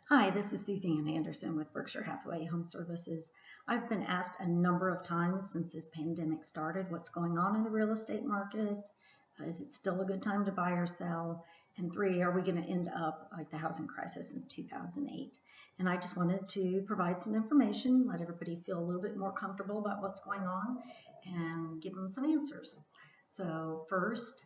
Hi, this is Suzanne Anderson with Berkshire Hathaway Home Services. I've been asked a number of times since this pandemic started what's going on in the real estate market. Is it still a good time to buy or sell? And three, are we going to end up like the housing crisis in 2008? And I just wanted to provide some information, let everybody feel a little bit more comfortable about what's going on, and give them some answers. So first,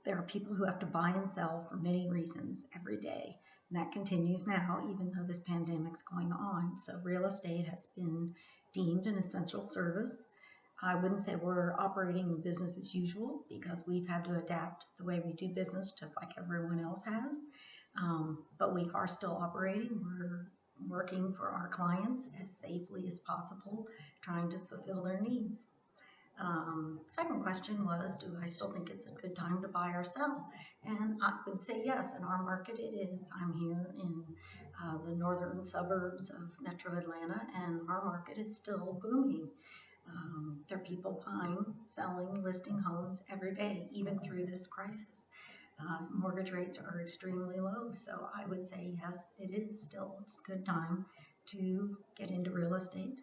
there are people who have to buy and sell for many reasons every day. And that continues now, even though this pandemic's going on. So real estate has been deemed an essential service. I wouldn't say we're operating business as usual because we've had to adapt the way we do business just like everyone else has. But we are still operating. We're working for our clients as safely as possible, trying to fulfill their needs. Second question was, do I still think it's a good time to buy or sell? And I would say yes, in our market it is. I'm here in the northern suburbs of Metro Atlanta, and our market is still booming. There are people buying, selling, listing homes every day, even through this crisis. Mortgage rates are extremely low, so I would say yes, it is still a good time to get into real estate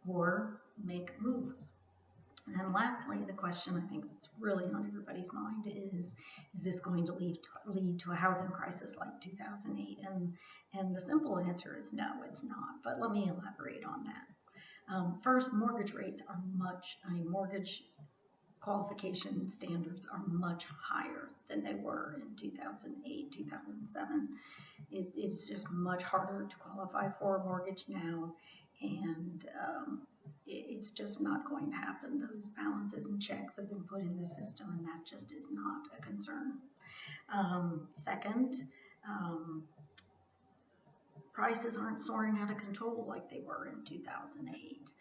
or make moves. And lastly, the question I think that's really on everybody's mind is this going to lead to a housing crisis like 2008? And the simple answer is no, it's not. But let me elaborate on that. First, mortgage rates are mortgage qualification standards are much higher than they were in 2008, 2007. It's just much harder to qualify for a mortgage now, and it's just not going to happen. Those balances and checks have been put in the system, and that just is not a concern. Second, prices aren't soaring out of control like they were in 2008.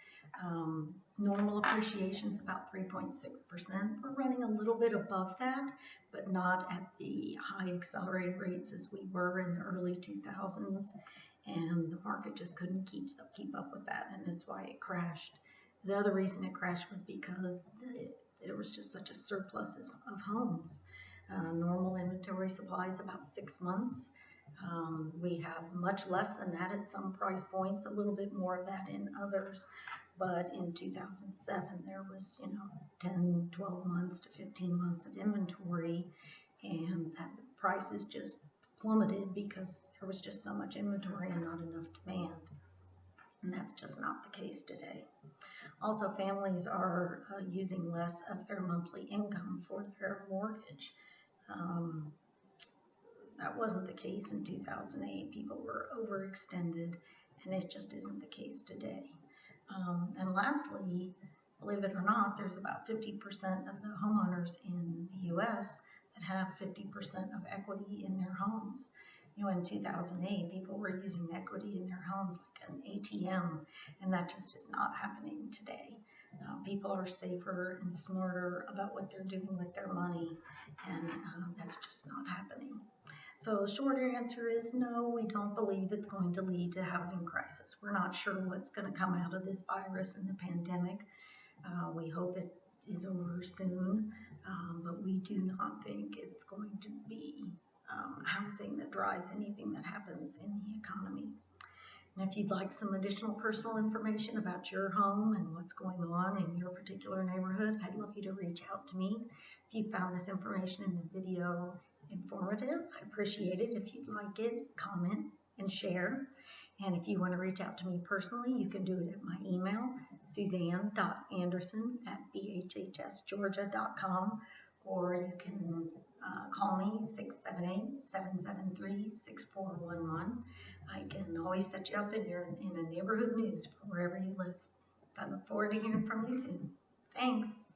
Normal appreciation is about 3.6%. We're running a little bit above that, but not at the high accelerated rates as we were in the early 2000s. And the market just couldn't keep up with that, and that's why it crashed. The other reason it crashed was because there was just such a surplus of homes. Normal inventory supply is about 6 months. We have much less than that at some price points, a little bit more of that in others. But in 2007, there was 10, 12 months to 15 months of inventory, and the prices just plummeted because there was just so much inventory and not enough demand. And that's just not the case today. Also, families are using less of their monthly income for their mortgage. That wasn't the case in 2008. People were overextended, and it just isn't the case today. And lastly, believe it or not, there's about 50% of the homeowners in the U.S. that have 50% of equity in their homes. In 2008, people were using equity in their homes like an ATM, and that just is not happening today. People are safer and smarter about what they're doing with their money, and that's just not happening. So the shorter answer is no, we don't believe it's going to lead to a housing crisis. We're not sure what's going to come out of this virus and the pandemic. We hope it is over soon, but we do not think it's going to be housing that drives anything that happens in the economy. And if you'd like some additional personal information about your home and what's going on in your particular neighborhood, I'd love you to reach out to me. If you found this information in the video informative, I appreciate it. If you'd like it, comment and share. And if you want to reach out to me personally, you can do it at my email, suzanne.anderson@bhhsgeorgia.com, or you can call me 678-773-6411. I can always set you up in a neighborhood news for wherever you live. I look forward to hearing from you soon. Thanks.